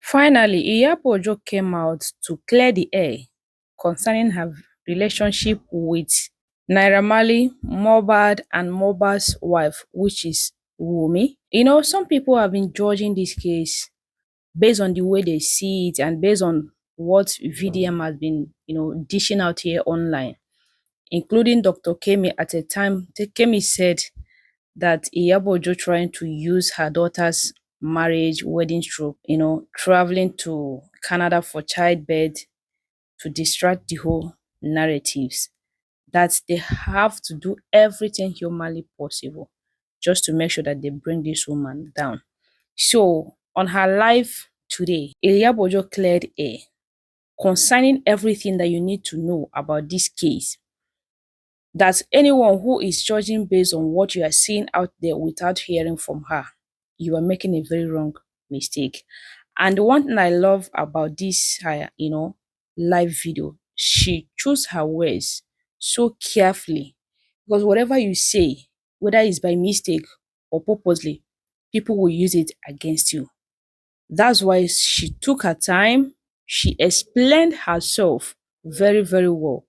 Finally, Iyabo Ojo came out to clear the air concerning her relationship with Naira Marly, Mohbad, and Mohbad's wife, which is Wumi. Some people have been judging this case based on the way they see it and based on what VDM has been, dishing out here online, including Dr. Kemi at a time. Kemi said that Iyabo Ojo trying to use her daughter's marriage, wedding stroke, traveling to Canada for childbirth to distract the whole narratives. That they have to do everything humanly possible just to make sure that they bring this woman down. So, on her live today, Iyabo Ojo cleared air concerning everything that you need to know about this case. That anyone who is judging based on what you are seeing out there without hearing from her, you are making a very wrong mistake. And the one thing I love about this, live video, she chose her words so carefully, because whatever you say, whether it's by mistake or purposely, people will use it against you. That's why she took her time. She explained herself very, very well.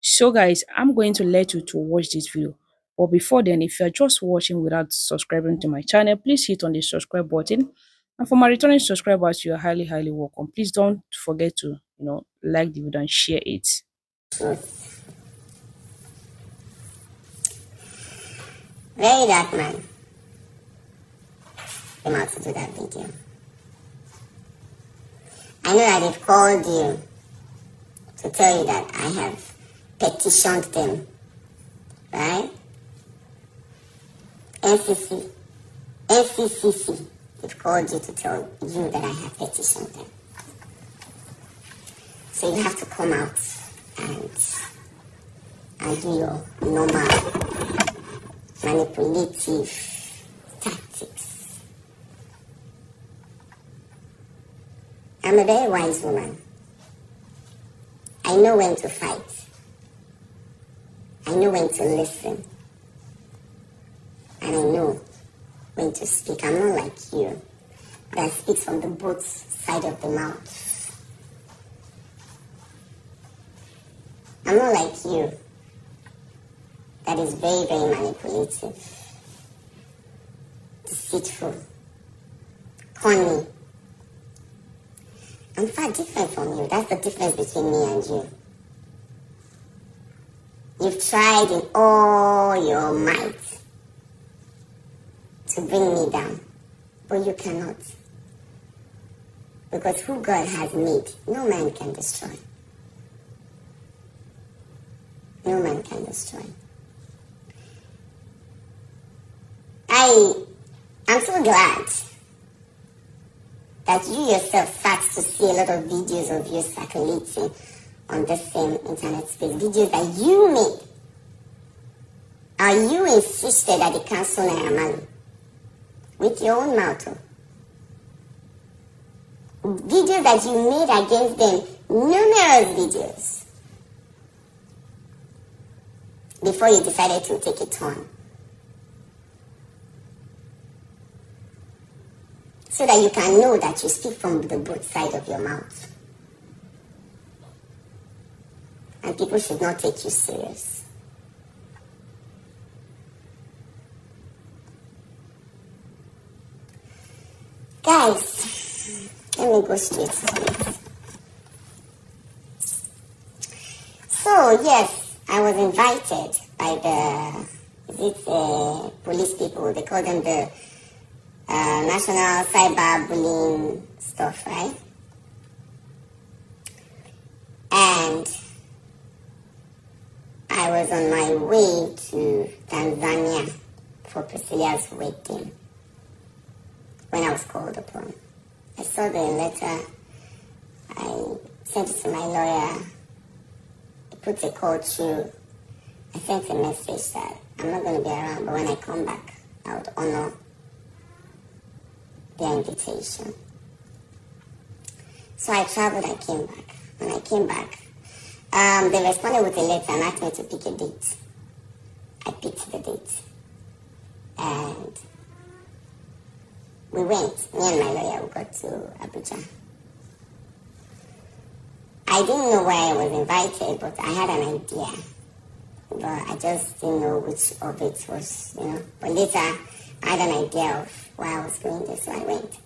So guys, I'm going to let you to watch this video. But before then, if you're just watching without subscribing to my channel, please hit on the subscribe button. And for my returning subscribers, you are highly, highly welcome. Please don't forget to, like the video and share it. Very dark man came out to do that video. I know that they've called you to tell you that I have petitioned them, right? NCCC, they've called you to tell you that I have petitioned them. So you have to come out and do your normal manipulative tactics. I'm a very wise woman. I know when to fight. I know when to listen. And I know when to speak. I'm not like you that speaks from the both side of the mouth. I'm not like you that is very, very manipulative, deceitful, corny. I'm far different from you. That's the difference between me and you. You've tried in all your might to bring me down, but you cannot. Because who God has made, no man can destroy. No man can destroy. I'm so glad that you yourself sat to see a lot of videos of you circulating on the same internet space. Videos that you made. And you insisted that they cancel Naira Marly. With your own mouth. Videos that you made against them. Numerous videos. Before you decided to take a turn. So that you can know that you speak from the both side of your mouth. And people should not take you serious. Guys, let me go straight to it. So, yes, I was invited by the police people. They call them the National Cyber Bullying stuff, right? And I was on my way to Tanzania for Priscilla's wedding when I was called upon. I saw the letter, I sent it to my lawyer, he put a call through, I sent a message that I'm not going to be around, but when I come back, I would honor their invitation. So I traveled, I came back. When I came back, they responded with a letter and asked me to pick a date. I picked the date. And we went, me and my lawyer, we got to Abuja. I didn't know why I was invited, but I had an idea. But I just didn't know which of it was, But later, I had an idea of why I was going there, so I went.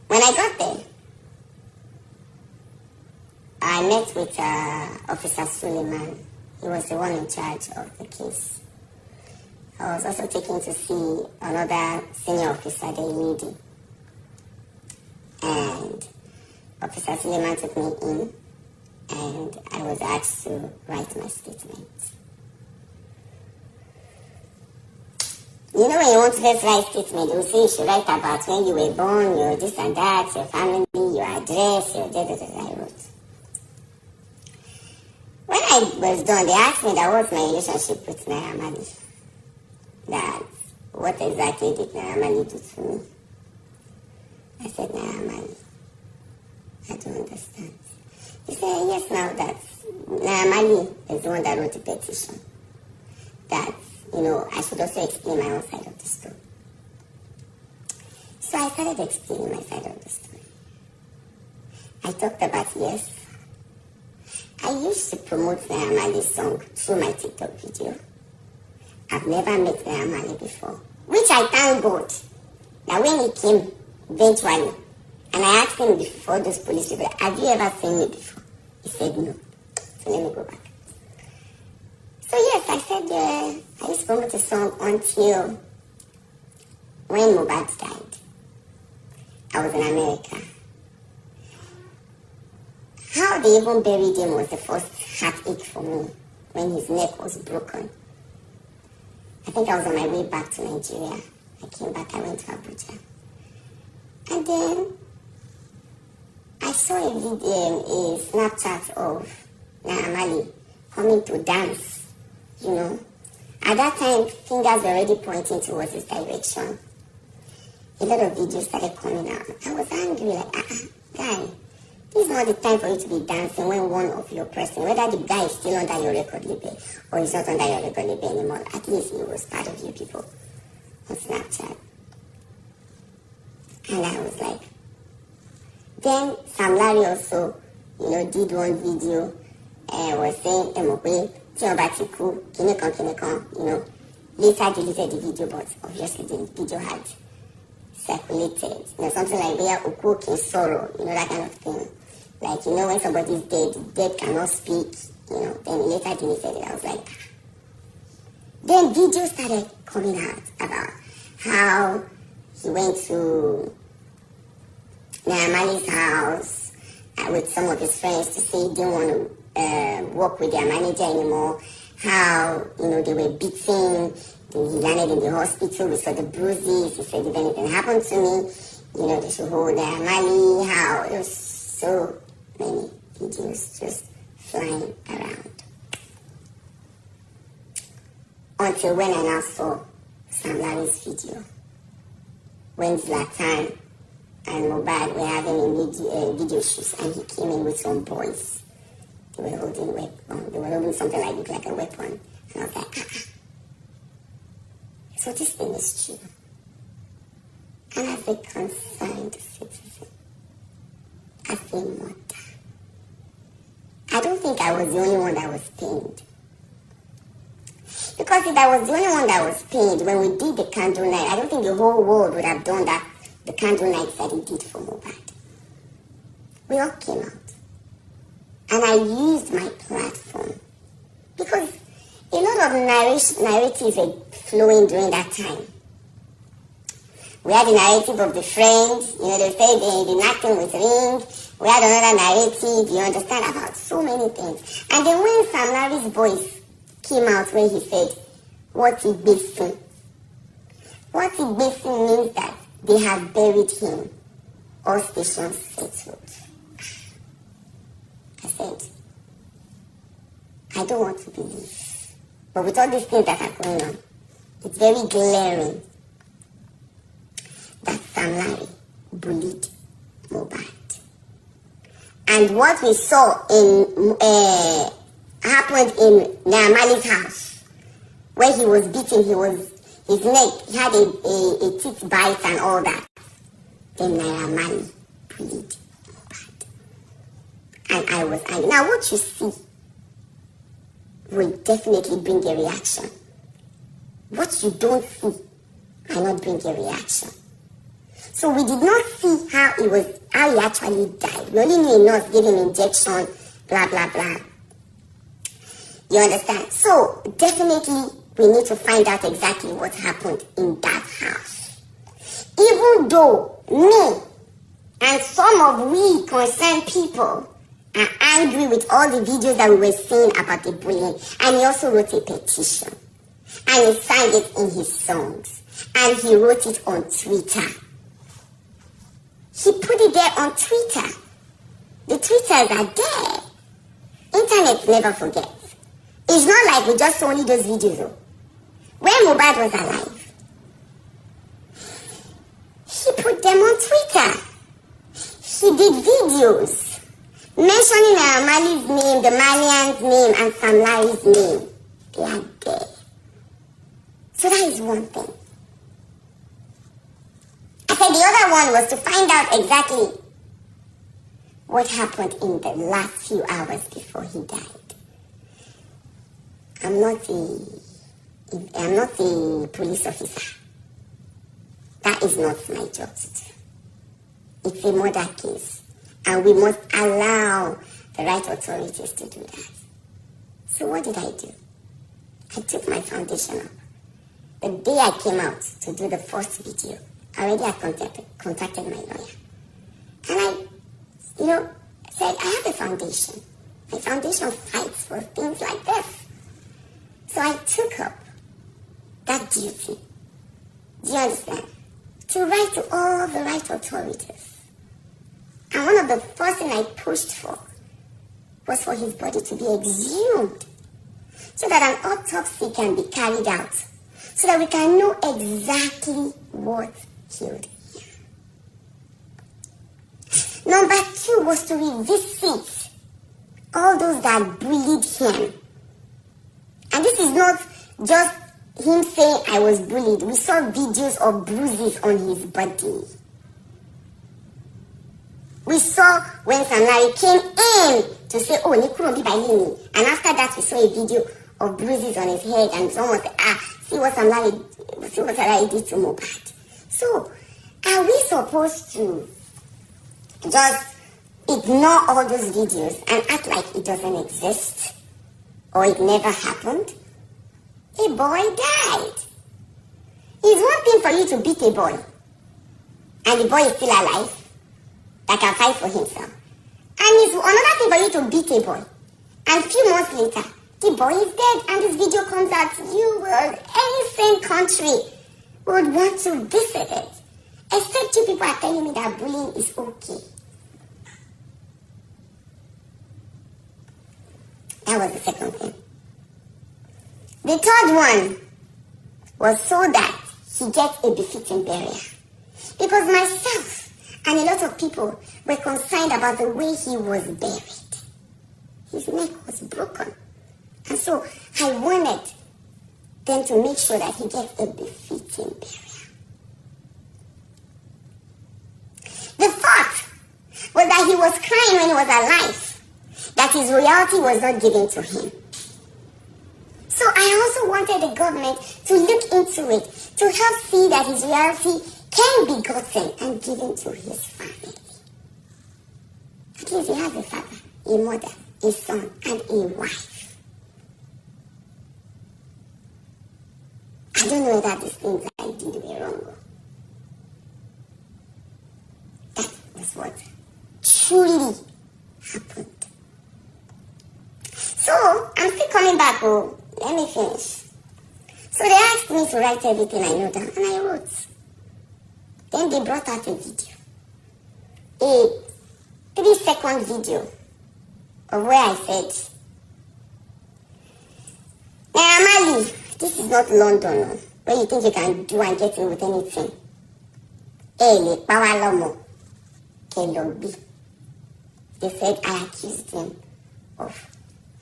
When I got there, I met with Officer Suleiman. He was the one in charge of the case. I was also taken to see another senior officer, the lady. And Officer Suleiman took me in, and I was asked to write my statement. You know, when you want to first write statement, they will say you should write about when you were born, your this and that, your family, your address, your I wrote. When I was done, they asked me that what's my relationship with Naira Marly. That what exactly did Naira Marly do to me? I said, Naira Marly, I don't understand. He said, yes, now that Naira Marly is the one that wrote the petition. That, I should also explain my own side of the story. So I started explaining my side of the story. I talked about, yes, I used to promote Naira Marly's song through my TikTok video. I've never met Naira Marly before, which I thank God that when he came eventually, and I asked him before those police people, have you ever seen me before? He said no. So let me go back. So yes, I said I used to promote the song until when Mohbad died. I was in America. How they even buried him was the first heartache for me when his neck was broken. I think I was on my way back to Nigeria. I came back, I went to Abuja. And then I saw a Snapchat of Naira Marly coming to dance, At that time, fingers were already pointing towards his direction. A lot of videos started coming out. I was angry, like, guy, this is not the time for you to be dancing when one of your person, whether the guy is still under your record label or he's not under your record label anymore, at least he was part of you people on Snapchat. And I was like, then Sam Larry also, did one video and was saying, Mohbad, Tiobatiku, Kinekon, later deleted the video, but obviously the video had circulated. Something like where Oku can sorrow, that kind of thing. Like, when somebody's dead, the dead cannot speak, then later deleted it. I was like, then videos started coming out about how he went to Naira Marly's house with some of his friends to say he didn't want to work with their manager anymore. How, they were beating. He landed in the hospital. We saw the bruises. He said, if anything happened to me, they should hold Naira Marly. How it was so many videos just flying around. Until when I now saw Sam Larry's video. When Zlatan and Mohbad were having a video shoot, and he came in with some boys. They were holding a weapon. They were holding something like a weapon. And I was like, So this thing is true. And as a concerned citizen, as a mother, I don't think I was the only one that was pained. Because if I was the only one that was pained when we did the candle night, I don't think the whole world would have done that, the candle night that he did for Mohbad. We all came out. And I used my platform. Because a lot of narratives were flowing during that time. We had the narrative of the friend, they say the acting with ring. We had another narrative, you understand, about so many things. And then when Sam Larry's voice came out when he said, what he basing? What he basing means that they have buried him. All stations settled. I said, I don't want to believe. But with all these things that are going on, it's very glaring that Sam Larry bullied Mohbad. And what we saw happened in Naira Marly's house, where he was beaten, his neck, he had a teeth bite and all that. Then Naira Marly bullied Mohbad. and I was angry. Now, what you see will definitely bring a reaction. What you don't see might not bring a reaction. So we did not see how he actually died. We only knew a nurse gave him injection, blah, blah, blah. You understand? So definitely we need to find out exactly what happened in that house. Even though me and some of we concerned people are angry with all the videos that we were seeing about the bullying, and he also wrote a petition, and he signed it in his songs, and he wrote it on Twitter. He put it there on Twitter. The Twitters are there. Internet never forgets. It's not like we just saw only those videos. Though. When Mohbad was alive, he put them on Twitter. He did videos mentioning Naira Marly's name, the Malian's name, and Sam Larry's name. They are there. So that is one thing. I said the other one was to find out exactly what happened in the last few hours before he died. I'm not a police officer. That is not my job to do. It's a murder case, and we must allow the right authorities to do that. So what did I do? I took my foundation up. The day I came out to do the first video, already I contacted my lawyer. And I, said, I have a foundation. My foundation fights for things like this. So I took up that duty. Do you understand? To write to all the right authorities. And one of the first things I pushed for was for his body to be exhumed, so that an autopsy can be carried out, so that we can know exactly what killed him. Number 2 was to revisit all those that bullied him. And this is not just him saying I was bullied. We saw videos of bruises on his body. We saw when Sam Larry came in to say, oh, Nikurumbi Bailini. And after that, we saw a video of bruises on his head, and someone said, see what Sam Larry did to Mohbad. So, are we supposed to just ignore all those videos and act like it doesn't exist? Or it never happened? A boy died. It's one thing for you to beat a boy, and the boy is still alive, that can fight for himself. And it's another thing for you to beat a boy, and a few months later, the boy is dead, and this video comes out. Any sane country would want to visit it. Except you people are telling me that bullying is okay. That was the second thing. The third one was so that he gets a befitting burial. Because myself and a lot of people were concerned about the way he was buried. His neck was broken. And so I wanted them to make sure that he gets a befitting burial. The fourth was that he was crying when he was alive, that his royalty was not given to him. So I also wanted the government to look into it, to help see that his royalty can be gotten and given to his family. At least he has a father, a mother, a son, and a wife. I don't know whether these things I did were wrong. That was what truly happened. So, I'm still coming back. Let me finish. So they asked me to write everything I know down, and I wrote. Then they brought out a video. A 3-second video of where I said, Naira Marly, this is not London, where you think you can do and get in with anything. They said I accused him of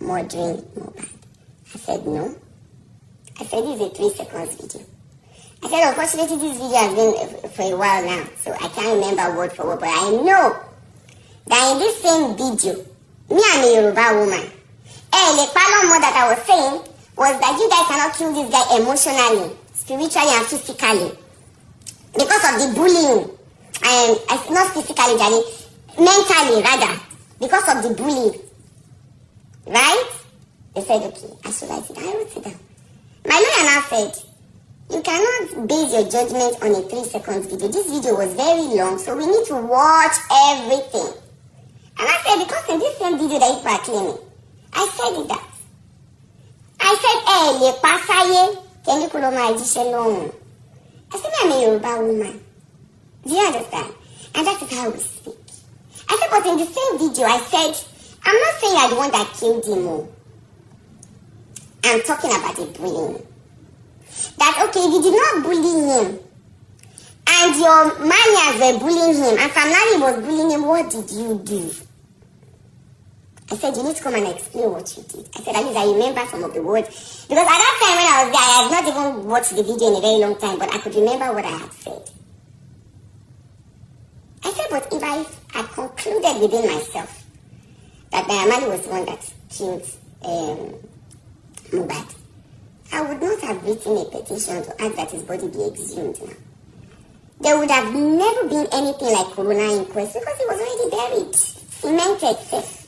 murdering Mohbad. I said no. I said this is a 3 seconds video. I said unfortunately this video has been for a while now, so I can't remember word for word, but I know that in this same video Me, I'm a Yoruba woman. The problem more that I was saying was that you guys cannot kill this guy emotionally, spiritually, and physically because of the bullying. And not physically, Johnny, mentally rather, because of the bullying. Right? They said, okay, I should write it down. I wrote it down. My lawyer now said, you cannot base your judgment on a 3-second video. This video was very long, so we need to watch everything. And I said, because in this same video that you are claiming, I said it that. I said, le pasaye, can you call my long? I said, I'm a Yoruba woman. Do you understand? And that is how we speak. I said, but in the same video, I said, I'm not saying I'm the one that killed him. I'm talking about the bullying. That, okay, if you did not bully him, and your manias were bullying him, and Famlari was bullying him, what did you do? I said, you need to come and explain what you did. I said, at least I remember some of the words. Because at that time when I was there, I had not even watched the video in a very long time, but I could remember what I had said. I said, but if I had concluded within myself that Naira Marly was the one that killed Mohbad, I would not have written a petition to ask that his body be exhumed now. There would have never been anything like Corona inquest because he was already buried, cemented, safe.